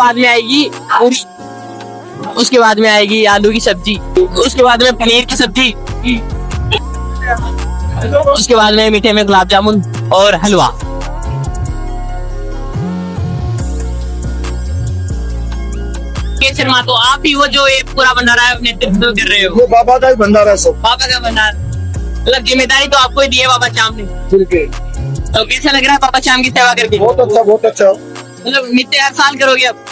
बाद में आएगी पूरी, उसके बाद में आएगी आलू की सब्जी, उसके बाद में पनीर की सब्जी, उसके बाद में मीठे में गुलाब जामुन और हलवा। के शर्मा, तो आप ही वो जो ये पूरा भंडारा है नेतृत्व कर रहे हो? ये बाबा का ही भंडारा है सब। बाबा का भंडार, मतलब जिम्मेदारी तो आपको ही दी है बाबा श्याम ने। बिल्कुल। तो कैसा लग रहा है बाबा श्याम की सेवा करके? बहुत अच्छा, बहुत अच्छा। मतलब नित्य हर साल करोगे अब?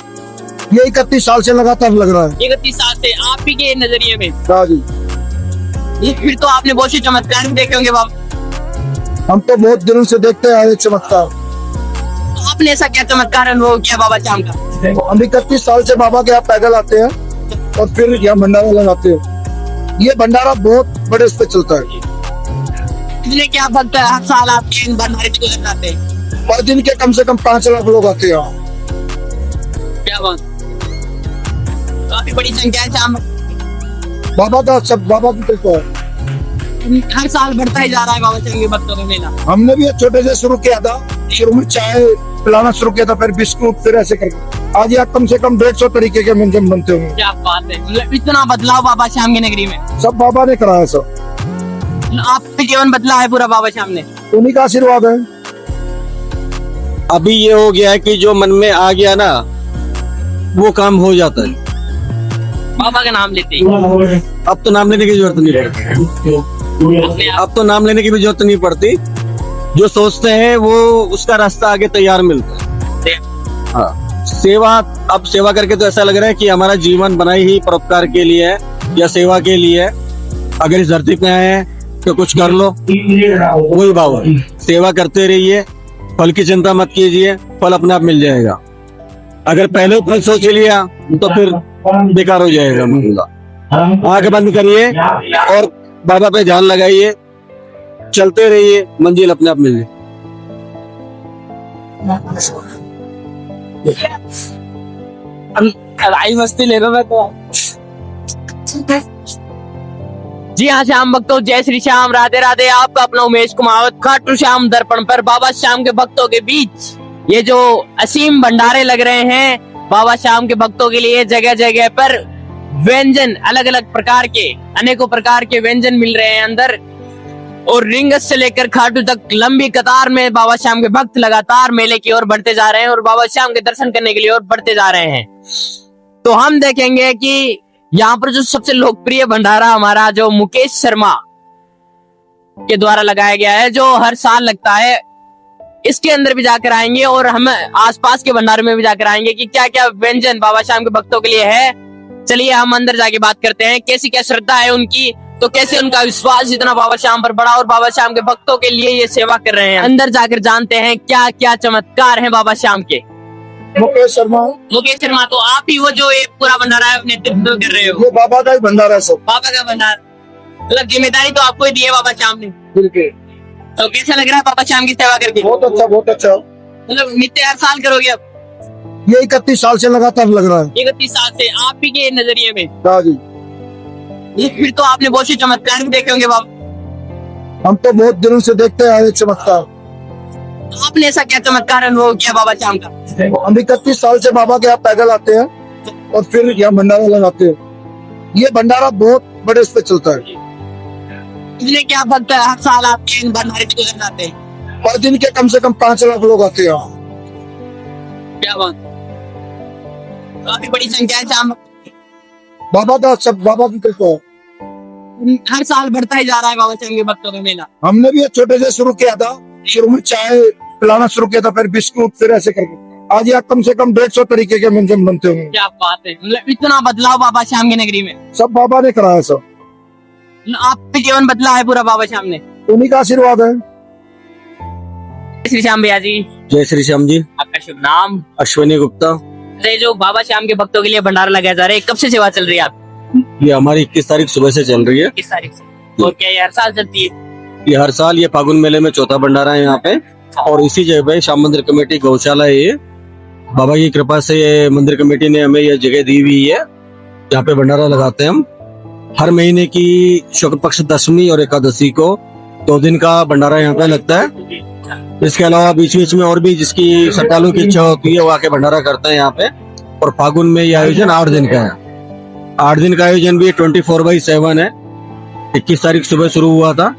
ये 31 साल से लगातार लग रहा है। 31 साल से आप ही के नजरिए में? हाँ जी। ये फिर तो आपने बहुत से चमत्कार भी देखे होंगे बाबा। हम तो बहुत दिनों से देखते आए चमत्कार। तो आपने ऐसा क्या चमत्कार अनुभव किया बाबा श्याम का? हम 31 साल से बाबा के यहाँ पैदल आते हैं और फिर यहाँ भंडारा लगाते हैं। ये भंडारा बहुत बड़े स्तर चलता है। इसलिए क्या भक्त हर साल आपके इन भंडारे को लगाते हैं? पर दिन के कम से कम 5 लाख लोग आते हैं यहाँ। क्या बात, काफी बड़ी संख्या है शाम। बाबा का सब, बाबा की कृपा है। हर साल बढ़ता ही जा रहा है बाबा श्याम के भक्तों का मेला। हमने भी छोटे से शुरू किया था। शुरू में चाय पिलाना शुरू किया था, फिर बिस्कुट, फिर ऐसे करके आज यहाँ कम से कम 150 तरीके के व्यंजन बनते होंगे। क्या बात है, मतलब इतना बदलाव बाबा श्याम की नगरी में सब बाबा ने कराया सब। आपका जीवन बदला है पूरा बाबा श्याम ने? उन्हीं का आशीर्वाद है। अभी ये हो गया है कि जो मन में आ गया ना वो काम हो जाता है। बाबा का नाम लेते ही अब तो नाम लेने की जरूरत नहीं पड़ती। अब तो नाम लेने की भी जरूरत नहीं पड़ती। जो सोचते हैं वो उसका रास्ता आगे तैयार मिलता है। हाँ, सेवा, अब सेवा करके तो ऐसा लग रहा है कि हमारा जीवन बना ही परोपकार के लिए है या सेवा के लिए है। अगर इस धरती पे आए हैं तो कुछ कर लो, वही भाव है। सेवा करते रहिए, फल की चिंता मत कीजिए, फल अपने आप मिल जाएगा। अगर पहले फल सोच लिया तो फिर बेकार हो जाएगा मामला। आंख बंद करिए और बाबा पे ध्यान लगाइए, चलते रहिए, मंजिल अपने आप मिल जाए। मस्ती ले रहा मैं तो। जी हाँ श्याम भक्तों, जय श्री श्याम, राधे राधे। आपका अपना उमेश कुमावत खाटू श्याम दर्पण पर बाबा श्याम के भक्तों के बीच ये जो असीम भंडारे लग रहे हैं बाबा श्याम के भक्तों के लिए, जगह जगह पर व्यंजन, अलग अलग प्रकार के, अनेकों प्रकार के व्यंजन मिल रहे हैं अंदर। और रिंगस से लेकर खाटू तक लंबी कतार में बाबा श्याम के भक्त लगातार मेले की ओर बढ़ते जा रहे हैं और बाबा श्याम के दर्शन करने के लिए और बढ़ते जा रहे हैं। तो हम देखेंगे कि यहाँ पर जो सबसे लोकप्रिय भंडारा हमारा जो मुकेश शर्मा के द्वारा लगाया गया है, जो हर साल लगता है, इसके अंदर भी जाकर आएंगे और हम आसपास के भंडारे में भी जाकर आएंगे कि क्या क्या व्यंजन बाबा श्याम के भक्तों के लिए है। चलिए हम अंदर जाके बात करते हैं, कैसी क्या श्रद्धा है उनकी, तो कैसे उनका विश्वास इतना बाबा श्याम पर बड़ा और बाबा श्याम के भक्तों के लिए ये सेवा कर रहे हैं। अंदर जाकर जानते हैं क्या क्या चमत्कार हैं बाबा श्याम के। मुकेश शर्मा। मुकेश शर्मा, तो आप ही वो जो ये पूरा भंडारा है नेतृत्व कर रहे हो? ये बाबा का ही भंडारा है सब। बाबा का भंडार, मतलब जिम्मेदारी तो आपको ही दी है बाबा श्याम ने। बिल्कुल। तो कैसा लग रहा है बाबा श्याम की सेवा करके? बहुत अच्छा, बहुत अच्छा। मतलब नित्य हर साल करोगे अब? ये 31 साल से लगातार लग रहा है। 31 साल से आप ही के नजरिए में? हाँ जी। ये फिर तो आपने बहुत से चमत्कार भी देखे होंगे बाबा। हम तो बहुत दिनों से देखते आए चमत्कार। आपने ऐसा क्या चमत्कार अनुभव किया बाबा श्याम का? हम 31 साल से बाबा के यहाँ पैदल आते हैं और फिर यहाँ भंडारा लगाते हैं। ये भंडारा बहुत बड़े स्तर चलता है। इसलिए क्या भक्त हर साल आपके इन भंडारे को लगाते हैं? पर दिन के कम से कम 5 लाख लोग आते हैं यहाँ। क्या बात, काफी बड़ी संख्या है श्याम। बाबा का सब, बाबा की कृपा है। हर साल बढ़ता ही जा रहा है बाबा श्याम के भक्तों का मेला। हमने भी छोटे से शुरू किया था। शुरू में चाय पिलाना शुरू किया था, फिर बिस्कुट, फिर ऐसे करके आज यहाँ कम से कम 150 तरीके के व्यंजन बनते होंगे। क्या बात है, मतलब इतना बदलाव बाबा श्याम की नगरी में सब बाबा ने कराया सब। आपका जीवन बदला है पूरा बाबा श्याम ने? उन्हीं का आशीर्वाद है। श्री श्याम भैया जी। जय श्री श्याम जी। आपका शुभ नाम? अश्विनी गुप्ता। ये जो बाबा श्याम के भक्तों के लिए भंडारा लगाया जा रहा है, कब से सेवा चल रही है आपकी? ये हमारी 21 तारीख सुबह से चल रही है। 21 तारीख से। और क्या ये हर साल चलती है? ये हर साल, ये फागुन मेले में चौथा भंडारा है यहाँ पे। और इसी जगह पे श्याम मंदिर कमेटी गौशाला है। ये बाबा की कृपा से ये मंदिर कमेटी ने हमें ये जगह दी हुई है। यहाँ पे भंडारा लगाते हैं हम हर महीने की शुक्ल पक्ष दशमी और एकादशी को 2 दिन का भंडारा यहाँ पे लगता है। इसके अलावा बीच बीच में और भी जिसकी श्रद्धालुओं की इच्छा होती है वो आके भंडारा करते हैं यहाँ पे। और फागुन में ये आयोजन 8 दिन का है। 8 दिन का आयोजन भी 24/7 है। 21 तारीख सुबह शुरू हुआ था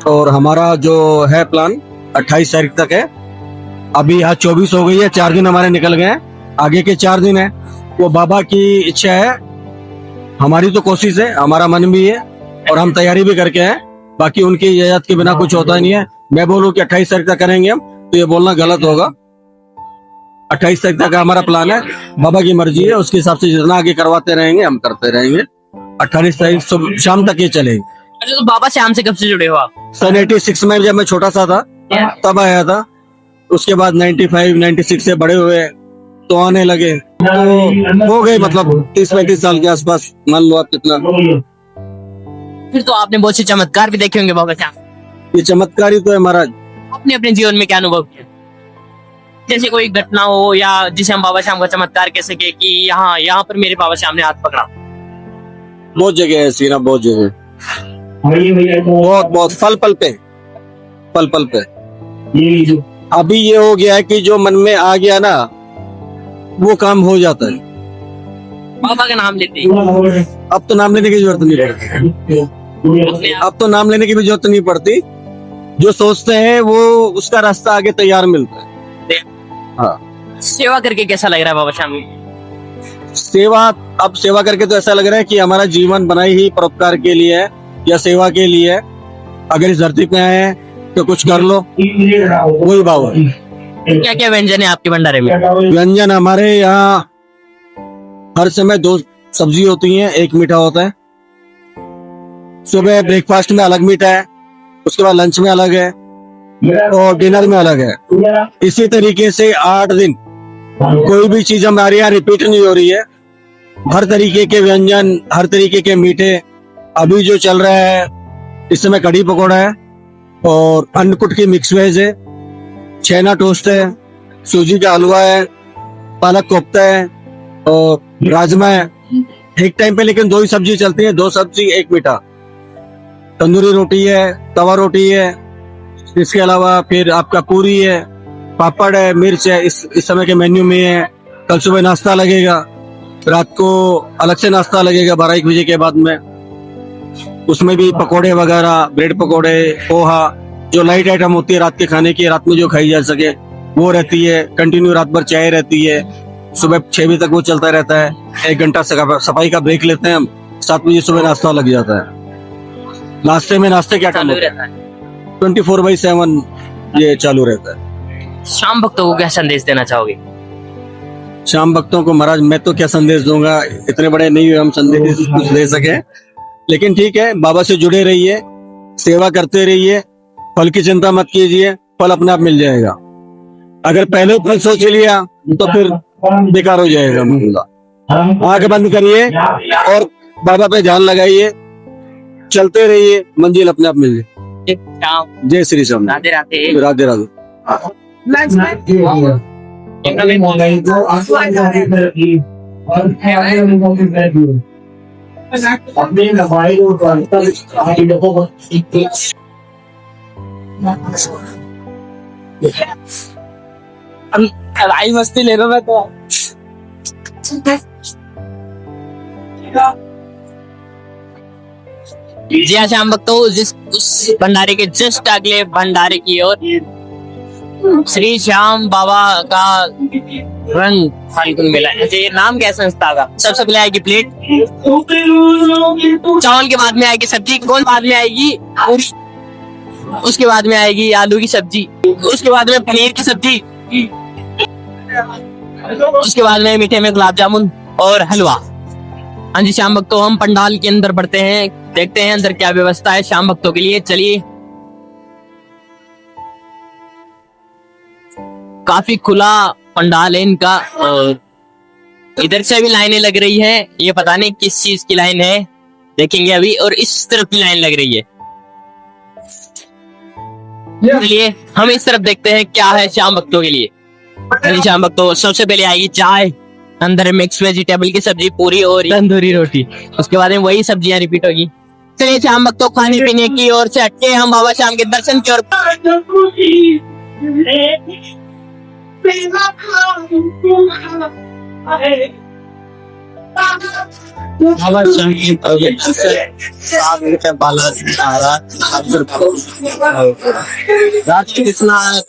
और हमारा जो है प्लान 28 तारीख तक है। अभी आज 24 हो गई है, 4 दिन हमारे निकल गए हैं, आगे के 4 दिन है। वो बाबा की इच्छा है, हमारी तो कोशिश है, हमारा मन भी है और हम तैयारी भी करके हैं। बाकी उनकी इजाजत के बिना कुछ होता नहीं है। मैं बोलूं कि 28 तारीख तक करेंगे हम, तो ये बोलना गलत होगा। 28 तारीख तक का हमारा प्लान है, बाबा की मर्जी है, उसके हिसाब से जितना आगे करवाते रहेंगे हम करते रहेंगे। 28 तारीख शाम तक ये चलेगी। अच्छा, तो बाबा श्याम से कब से जुड़े हो आप? सन 86 में जब मैं छोटा सा था तब आया था। उसके बाद 95, 96 से बड़े हुए तो आने लगे, तो हो गए मतलब 30-35 साल के आसपास, मान लो आप कितना। फिर तो आपने बहुत से चमत्कार भी देखे होंगे बाबा श्याम। ये चमत्कार ही तो है महाराज। आपने अपने जीवन में क्या अनुभव किया? जैसे कोई घटना हो या जिसे हम बाबा श्याम का चमत्कार कह सके कि यहाँ पर मेरे बाबा श्याम ने हाथ पकड़ा। बहुत जगह है सीना, बहुत जगह, बहुत पल पल पे। अभी ये हो गया है कि जो मन में आ गया ना वो काम हो जाता है। बाबा का नाम लेते हैं। अब तो नाम लेने की जरूरत नहीं पड़ती। अब तो नाम लेने की भी जरूरत नहीं पड़ती। जो सोचते हैं वो उसका रास्ता आगे तैयार मिलता है। हाँ, सेवा करके कैसा लग रहा है बाबा श्याम? सेवा करके तो ऐसा लग रहा है कि हमारा जीवन बना ही परोपकार के लिए है या सेवा के लिए है। अगर इस धरती पे आए हैं तो कुछ कर लो, वही भाव है। क्या क्या व्यंजन है आपके भंडारे में? व्यंजन हमारे यहाँ हर समय 2 सब्जी होती हैं, 1 मीठा होता है। सुबह ब्रेकफास्ट में अलग मीठा है, उसके बाद लंच में अलग है और डिनर में अलग है। इसी तरीके से 8 दिन कोई भी चीज हमारे यहाँ रिपीट नहीं हो रही है। हर तरीके के व्यंजन, हर तरीके के मीठे। अभी जो चल रहा है इस समय कढ़ी पकौड़ा है और अन्नकूट की मिक्स वेज है, छेना टोस्ट है, सूजी का हलवा है, पालक कोफ्ता है और राजमा है। एक टाइम पे लेकिन 2 ही सब्जी चलती है, 2 सब्जी 1 मीठा। तंदूरी रोटी है, तवा रोटी है, इसके अलावा फिर आपका पूरी है, पापड़ है, मिर्च है। इस समय के मेन्यू में है। कल सुबह नाश्ता लगेगा, रात को अलग से नाश्ता लगेगा 12-1 बजे के बाद में। उसमें भी पकोड़े वगैरह, ब्रेड पकोड़े, पोहा, जो लाइट आइटम होती है रात के खाने की, रात में जो खाई जा सके वो रहती है। कंटिन्यू रात भर चाय रहती है। सुबह 6 बजे तक वो चलता रहता है। 1 घंटा सफाई का ब्रेक लेते हैं हम। 7 बजे सुबह नाश्ता लग जाता है। नाश्ते क्या टाइम रहता है? 24/7 ये चालू रहता है। शाम भक्तों को क्या संदेश देना चाहोगे? शाम भक्तों को महाराज मैं तो क्या संदेश दूंगा, इतने बड़े नहीं हुए हम संदेश कुछ दे सके। लेकिन ठीक है, बाबा से जुड़े रहिए, सेवा करते रहिए, फल की चिंता मत कीजिए, फल अपने आप मिल जाएगा। अगर पहले फल सोच लिया तो फिर बेकार हो जाएगा मामला। आंख बंद करिए और बाबा पे ध्यान लगाइए, चलते रहिए, मंजिल अपने आप मिल जाए। जय श्री श्याम। राधे राधे। राधे राधे। आई मस्ती ले रहा मैं तो। जी हाँ श्याम भक्तों, उस भंडारे के जस्ट अगले भंडारे की ओर श्री श्याम बाबा का रंग फाल्गुन मेला। ये नाम क्या है संस्था का? सबसे पहले आएगी प्लेट, चावल के बाद में आएगी सब्जी, कौन बाद में आएगी पूरी, उसके बाद में आएगी आलू की सब्जी, उसके बाद में पनीर की सब्जी, उसके बाद में मीठे में गुलाब जामुन और हलवा। हाँ जी श्याम भक्तों, हम पंडाल के अंदर बढ़ते हैं, देखते हैं अंदर क्या व्यवस्था है श्याम भक्तों के लिए। चलिए, काफी खुला पंडाल है इनका और इधर से भी लाइनें लग रही है। ये पता नहीं किस चीज की लाइन है, देखेंगे अभी। और इस तरफ भी लाइन लग रही है। चलिए हम इस तरफ देखते हैं क्या है श्याम भक्तों के लिए। श्याम भक्तों, सबसे पहले आएगी चाय, अंदर मिक्स वेजिटेबल की सब्जी, पूरी और तंदूरी रोटी, उसके बाद में वही सब्जियां रिपीट होगी। चलिए श्याम भक्तों, खाने पीने की ओर से हटके हम बाबा श्याम के दर्शन की ओर। बाबा बालाजी महाराज रात कितना